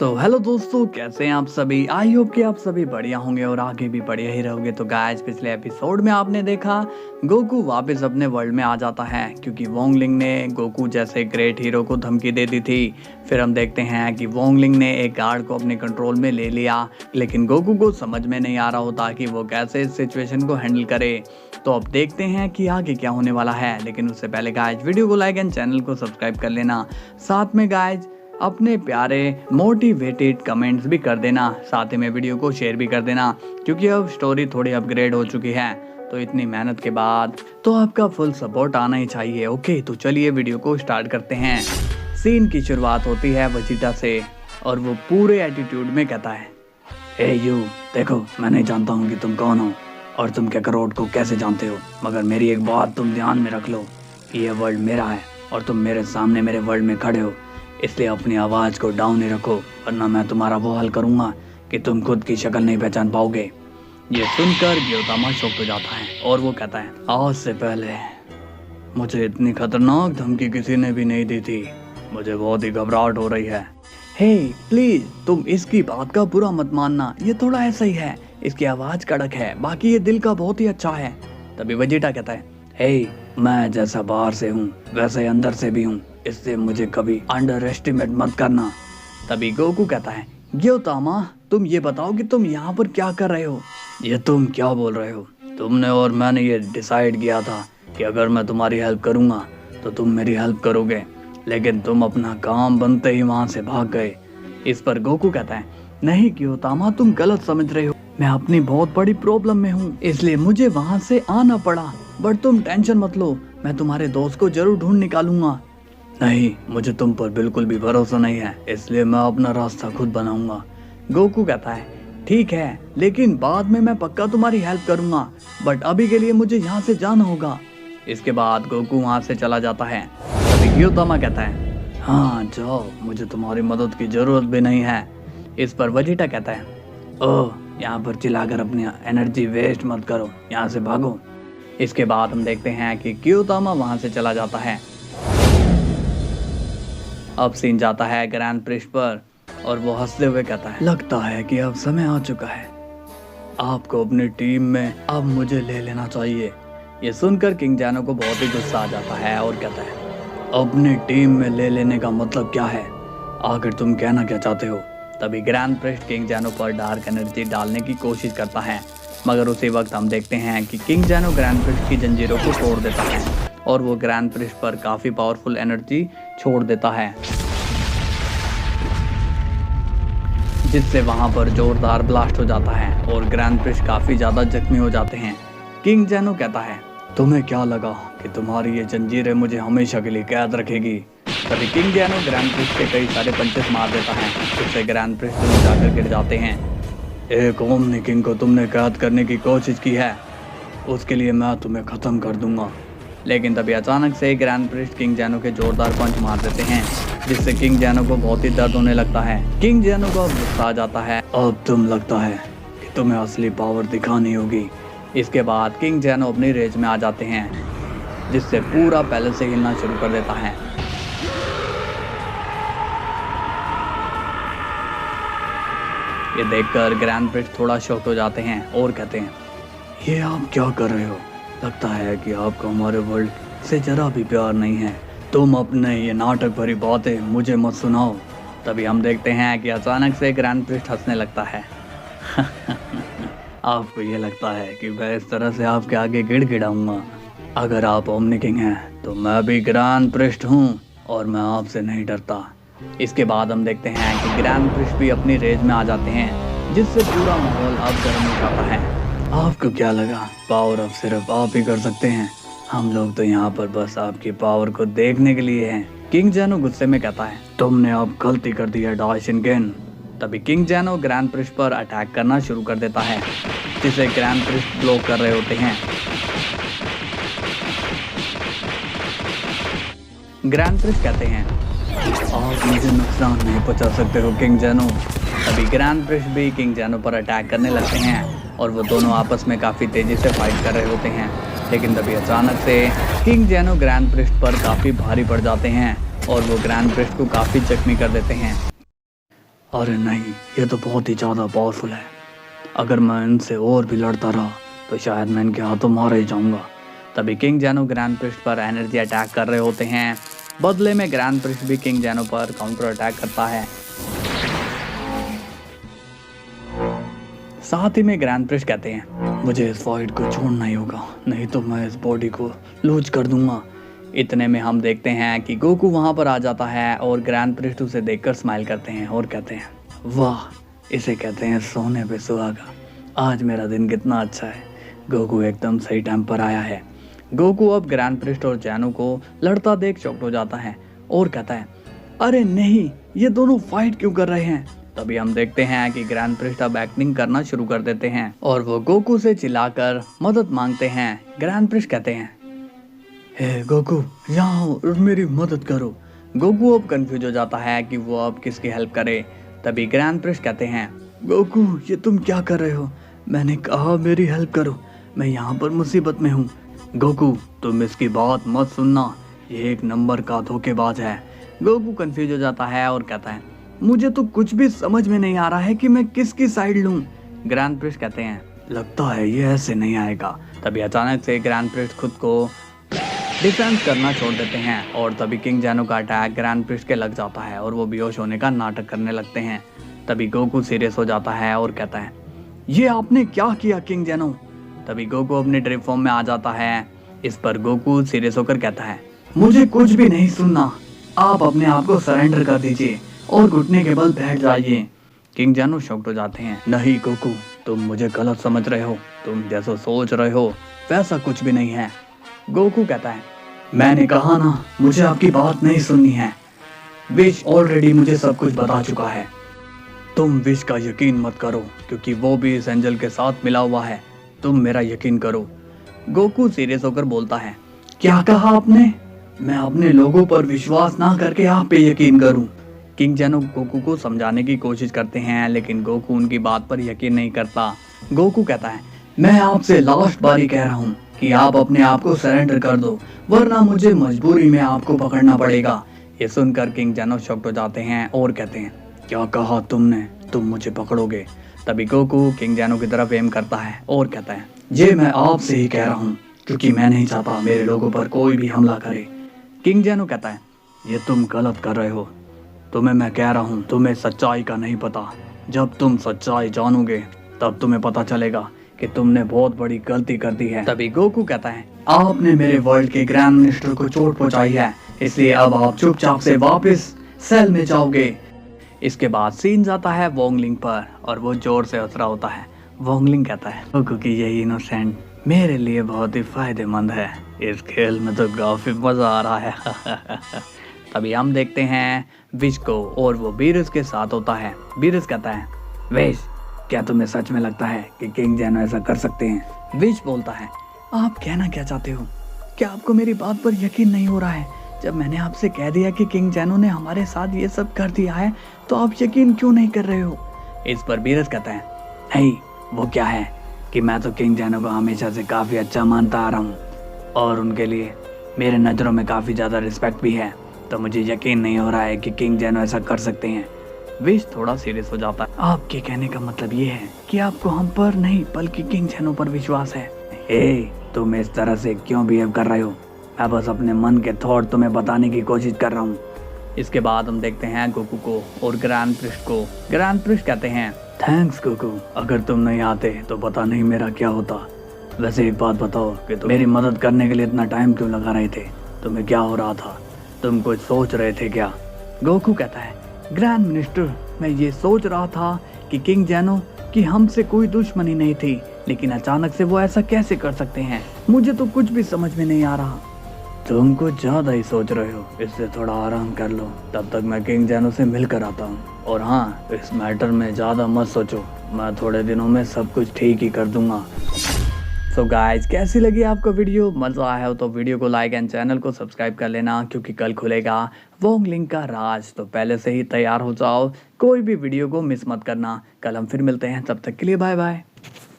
So hello दोस्तों, कैसे हैं आप सभी। आई होप कि आप सभी बढ़िया होंगे और आगे भी बढ़िया ही रहोगे। तो गाइस, पिछले एपिसोड में आपने देखा गोकू वापस अपने वर्ल्ड में आ जाता है क्योंकि वोंगलिंग ने गोकू जैसे ग्रेट हीरो को धमकी दे दी थी। फिर हम देखते हैं कि वोंगलिंग ने एक गार्ड को अपने कंट्रोल में ले लिया, लेकिन गोकू को समझ में नहीं आ रहा होता कि वो कैसे इस सिचुएशन को हैंडल करे। तो अब देखते हैं कि आगे क्या होने वाला है, लेकिन उससे पहले गाइस वीडियो को लाइक एंड चैनल को सब्सक्राइब कर लेना। साथ में गाइस अपने प्यारे मोटिवेटेड कमेंट्स भी कर देना, साथ ही में वीडियो को शेयर भी कर देना क्योंकि अब स्टोरी थोड़ी अपग्रेड हो चुकी है। तो इतनी मेहनत के बाद तो आपका फुल सपोर्ट आना ही चाहिए। ओके, तो चलिए वीडियो को स्टार्ट करते हैं। सीन की शुरुआत होती है वेजिटा से और वो पूरे एटीट्यूड में कहता है, ए यू, देखो मैं नहीं जानता हूँ कि तुम कौन हो और तुम कैकरोट को कैसे जानते हो, मगर मेरी एक बात तुम ध्यान में रख लो, ये वर्ल्ड मेरा है और तुम मेरे सामने मेरे वर्ल्ड में खड़े हो, इसलिए अपनी आवाज़ को डाउन ही रखो वरना मैं तुम्हारा वो हाल करूँगा कि तुम खुद की शक्ल नहीं पहचान पाओगे। ये सुनकर ग्योतामा शॉक हो जाता है और वो कहता है, आज से पहले मुझे इतनी खतरनाक धमकी किसी ने भी नहीं दी थी, मुझे बहुत ही घबराहट हो रही है। हे प्लीज, तुम इसकी बात का बुरा मत मानना, ये थोड़ा ऐसा ही है, इसकी आवाज़ कड़क है, बाकी ये दिल का बहुत ही अच्छा है। तभी वेजिटा कहता है, हे मैं जैसा बाहर से हूँ वैसे ही अंदर से भी हूँ, इससे मुझे कभी अंडर एस्टिमेट मत करना। तभी गोकू कहता है, ग्योतामा तुम ये बताओ कि तुम यहाँ पर क्या कर रहे हो। ये तुम क्या बोल रहे हो, तुमने और मैंने ये डिसाइड किया था कि अगर मैं तुम्हारी हेल्प करूँगा तो तुम मेरी हेल्प करोगे, लेकिन तुम अपना काम बनते ही वहाँ से भाग गए। इस पर गोकू कहता है, नहीं ग्योतामा तुम गलत समझ रहे हो, मैं अपनी बहुत बड़ी प्रॉब्लम में हूँ इसलिए मुझे वहाँ से आना पड़ा, बट तुम टेंशन मत लो, मैं तुम्हारे दोस्त को जरूर ढूंढ निकालूंगा। नहीं, मुझे तुम पर बिल्कुल भी भरोसा नहीं है, इसलिए मैं अपना रास्ता खुद बनाऊंगा। गोकू कहता है, ठीक है, लेकिन बाद में मैं पक्का तुम्हारी हेल्प करूंगा, बट अभी के लिए मुझे यहाँ से जाना होगा। इसके बाद गोकू वहाँ से चला जाता है। तभी ग्योतामा कहता है, हाँ जाओ, मुझे तुम्हारी मदद की जरूरत भी नहीं है। इस पर वेजिटा कहता है, ओह यहाँ पर चिल्लाकर अपनी एनर्जी वेस्ट मत करो, यहाँ से भागो। इसके बाद हम देखते हैं कि ग्योतामा वहाँ से चला जाता है। अब सीन जाता है ग्रैंड प्रिस्ट पर और वो हंसते हुए कहता है, लगता है कि अब समय आ चुका है, आपको अपनी टीम में अब मुझे ले लेना चाहिए। ये सुनकर किंग जैनो को बहुत ही गुस्सा आ जाता है और कहता है, अपनी टीम में ले लेने का मतलब क्या है, आखिर तुम कहना क्या चाहते हो। तभी ग्रैंड प्रिस्ट किंग जैनो पर डार्क एनर्जी डालने की कोशिश करता है, मगर उसी वक्त हम देखते हैं कि किंग जैनो ग्रैंड प्रिस्ट की जंजीरों को तोड़ देता है और वो ग्रैंड प्रिस्ट पर काफ़ी पावरफुल एनर्जी छोड़ देता है, जिससे वहां पर जोरदार ब्लास्ट हो जाता है और ग्रैंड प्रिस्ट काफ़ी ज़्यादा जख्मी हो जाते हैं। किंग जैनो कहता है, तुम्हें क्या लगा कि तुम्हारी ये जंजीरें मुझे हमेशा के लिए कैद रखेगी। तभी किंग जैनो ग्रैंड प्रिस्ट के कई सारे पंचेस मार देता है, जिससे ग्रैंड प्रिस्ट दूर जाकर गिर जाते हैं। एक ओमनी किंग को तुमने कैद करने की कोशिश की है, उसके लिए मैं तुम्हें ख़त्म कर दूंगा। लेकिन तभी अचानक से ग्रैंड प्रिस्ट किंग जैनो के जोरदार पंच मार देते हैं, जिससे किंग जैनो को बहुत ही दर्द होने लगता है। किंग जैनो को अब गुस्सा आ जाता है, अब तुम लगता है कि तुम्हें असली पावर दिखानी होगी। इसके बाद किंग जैनो अपनी रेज में आ जाते हैं, जिससे पूरा पैलेस से हिलना शुरू कर देता है। ये देखकर ग्रैंड प्रिस्ट थोड़ा शॉक हो जाते हैं और कहते हैं, ये आप क्या कर रहे हो, लगता है कि आपको हमारे वर्ल्ड से जरा भी प्यार नहीं है, तुम अपने ये नाटक भरी बातें मुझे मत सुनाओ। तभी हम देखते हैं कि अचानक से ग्रैंड प्रिस्ट हंसने लगता है। आपको ये लगता है कि मैं इस तरह से आपके आगे गिड़गिड़ाऊंगा, अगर आप ओमनी किंग हैं तो मैं भी ग्रैंड प्रिस्ट हूँ और मैं आपसे नहीं डरता। इसके बाद हम देखते हैं कि ग्रैंड प्रिस्ट भी अपनी रेज में आ जाते हैं, जिससे पूरा माहौल अब गर्म हो जाता है। आपको क्या लगा पावर अब सिर्फ आप ही कर सकते हैं, हम लोग तो यहाँ पर बस आपकी पावर को देखने के लिए हैं। किंग जैनो गुस्से में कहता है, तुमने अब गलती कर दी है डाइशिनगेन। तभी किंग जैनो ग्रैंड प्रिस्ट पर अटैक करना शुरू कर देता है, जिसे ग्रैंड प्रिस्ट ब्लॉक कर रहे होते हैं। ग्रैंड प्रिस्ट कहते हैं, आप मुझे नुकसान नहीं पहुंचा सकते हो किंग जैनो। तभी ग्रैंड प्रिस्ट भी किंग जैनो पर अटैक करने लगते हैं और वो दोनों आपस में काफ़ी तेज़ी से फाइट कर रहे होते हैं। लेकिन तभी अचानक से किंग जैनो ग्रैंड प्रिस्ट पर काफ़ी भारी पड़ जाते हैं और वो ग्रैंड प्रिस्ट को काफ़ी जख्मी कर देते हैं। अरे नहीं, ये तो बहुत ही ज़्यादा पावरफुल है। अगर मैं इनसे और भी लड़ता रहा तो शायद मैं इनके हाथों मारा ही जाऊंगा। तभी किंग जैनो ग्रैंड प्रिस्ट पर एनर्जी अटैक कर रहे होते हैं। बदले में ग्रैंड प्रिस्ट भी किंग जैनो पर काउंटर अटैक करता है। साथ ही में ग्रैंड प्रिस्ट कहते हैं, मुझे इस फाइट को छोड़ना ही होगा, नहीं तो मैं इस बॉडी को लूज कर दूंगा। इतने में हम देखते हैं कि गोकू वहां पर आ जाता है और ग्रैंड प्रिस्ट उसे देखकर स्माइल करते हैं और कहते हैं, वाह, इसे कहते हैं सोने पे सुहागा। आज मेरा दिन कितना अच्छा है। गोकू एकदम सही टाइम पर आया है। गोकू अब ग्रैंड प्रिस्ट और जैनो को लड़ता देख शॉक्ड हो जाता है और कहता है, अरे नहीं, ये दोनों फाइट क्यों कर रहे हैं। तभी हम देखते हैं कि ग्रैंड प्रिस्ट अब एक्टिंग करना शुरू कर देते हैं और वो गोकू से चिल्लाकर मदद मांगते हैं। ग्रैंड प्रिस्ट कहते हैं, हे गोकू, यहाँ आओ और मेरी मदद करो। गोकू अब कंफ्यूज हो जाता है कि वो अब किसकी हेल्प करे। तभी ग्रैंड प्रिस्ट कहते हैं, गोकू, ये तुम क्या कर रहे हो। मैंने कहा मेरी हेल्प करो, मैं यहाँ पर मुसीबत में हूँ। गोकू, तुम इसकी बात मत सुनना, ये एक नंबर का धोखेबाज है। गोकू कंफ्यूज हो जाता है और कहता है, मुझे तो कुछ भी समझ में नहीं आ रहा है कि मैं किसकी साइड लूं। ग्रैंड प्रिस्ट कहते हैं, लगता है ये ऐसे नहीं आएगा। तभी अचानक से ग्रैंड प्रिस्ट खुद को डिफेंस करना छोड़ देते हैं और तभी किंग जैनो का अटैक ग्रैंड प्रिस्ट के लग जाता है और वो बेहोश होने का नाटक करने लगते हैं। तभी गोकू सीरियस हो जाता है और कहता है, ये आपने क्या किया किंग जैनो। तभी गोकू अपने ड्रिप फॉर्म में आ जाता है। इस पर गोकू सीरियस होकर कहता है, मुझे कुछ भी नहीं सुनना, आप अपने आप को सरेंडर कर दीजिए और घुटने के बल बैठ जाइए। किंग जैनो शॉक्ड हो जाते हैं, नहीं गोकू, तुम मुझे गलत समझ रहे हो, तुम जैसा सोच रहे हो वैसा कुछ भी नहीं है। गोकू कहता है, मैंने कहा ना, मुझे आपकी बात नहीं सुननी है। विश ऑलरेडी मुझे सब कुछ बता चुका है। तुम विश का यकीन मत करो क्योंकि वो भी इस एंजल के साथ मिला हुआ है। तुम मेरा यकीन करो। गोकू सीरियस होकर बोलता है, क्या कहा आपने। मैं अपने लोगों पर विश्वास ना करके आप पे यकीन करूं। किंग जैनो गोकू को समझाने की कोशिश करते हैं लेकिन गोकू उनकी बात पर यकीन नहीं करता। गोकू कहता है, मैं आपसे लास्ट बारी कह रहा हूँ कि आप अपने आप को सरेंडर कर दो, वरना मुझे मजबूरी में आपको पकड़ना पड़ेगा। ये सुनकर किंग जैनो शॉक्ड हो जाते हैं और कहते हैं, क्या कहा तुमने, तुम मुझे पकड़ोगे। तभी गोकू किंग जैनो की तरफ एम करता है और कहता है, ये मैं आपसे ही कह रहा हूँ क्योंकि मैं नहीं चाहता मेरे लोगों पर कोई भी हमला करे। किंग जैनो कहता है, ये तुम गलत कर रहे हो, तुम्हें मैं कह रहा हूँ, तुम्हें सच्चाई का नहीं पता। जब तुम सच्चाई जानोगे तब तुम्हें पता चलेगा कि तुमने बहुत बड़ी गलती कर दी है। तभी गोकू कहता है, आपने मेरे वर्ल्ड के ग्रैंड मिनिस्टर को चोट पहुंचाई है, इसलिए अब आप चुपचाप से वापस सेल में जाओगे। इसके बाद सीन जाता है वोंगलिंग पर और वो जोर से हंस रहा होता है। वोंगलिंग कहता है, गोकू की यही इनोसेंट मेरे लिए बहुत ही फायदेमंद है। इस खेल में तो काफी मजा आ रहा है। तभी हम देखते हैं विश को और वो बीरस के साथ होता है। बीरस कहता है, विश, क्या तुम्हें सच में लगता है कि किंग जैनो ऐसा कर सकते हैं। विश बोलता है, आप कहना क्या चाहते हो, क्या आपको मेरी बात पर यकीन नहीं हो रहा है। जब मैंने आपसे कह दिया कि किंग जैनो ने हमारे साथ ये सब कर दिया है तो आप यकीन क्यों नहीं कर रहे हो। इस पर बीरस कहता है, नहीं, वो क्या है कि मैं तो किंग जैनो को हमेशा से काफी अच्छा मानता आ रहा हूँ और उनके लिए मेरे नज़रों में काफी ज्यादा रिस्पेक्ट भी है, तो मुझे यकीन नहीं हो रहा है कि किंग जैनो ऐसा कर सकते हैं। विश थोड़ा सीरियस हो जाता है, आपके कहने का मतलब ये है कि आपको हम पर नहीं बल्कि किंग जैनो पर विश्वास है। हे, तुम इस तरह से क्यों बिहेव कर रहे हो। मैं बस अपने मन के थॉट तुम्हें बताने की कोशिश कर रहा हूँ। इसके बाद हम देखते हैं गोकू को और ग्रैंड प्रिस्ट को। ग्रैंड प्रिस्ट कहते हैं, थैंक्स गोकू, अगर तुम नहीं आते तो पता नहीं मेरा क्या होता। वैसे एक बात बताओ कि तुम मेरी मदद करने के लिए इतना टाइम क्यों लगा रहे थे, तुम्हें क्या हो रहा था, तुम कुछ सोच रहे थे क्या। गोकू कहता है, ग्रैंड मिनिस्टर, मैं ये सोच रहा था कि किंग जैनो की हमसे कोई दुश्मनी नहीं थी, लेकिन अचानक से वो ऐसा कैसे कर सकते हैं, मुझे तो कुछ भी समझ में नहीं आ रहा। तुम कुछ ज्यादा ही सोच रहे हो, इससे थोड़ा आराम कर लो, तब तक मैं किंग जैनो से मिलकर आता हूँ। और हाँ, इस मैटर में ज्यादा मत सोचो, मैं थोड़े दिनों में सब कुछ ठीक ही कर दूंगा। सो गाइज, कैसी लगी आपको वीडियो। मजा आया हो तो वीडियो को लाइक एंड चैनल को सब्सक्राइब कर लेना, क्योंकि कल खुलेगा वोंगलिंग का राज, तो पहले से ही तैयार हो जाओ, कोई भी वीडियो को मिस मत करना। कल हम फिर मिलते हैं, तब तक के लिए बाय बाय।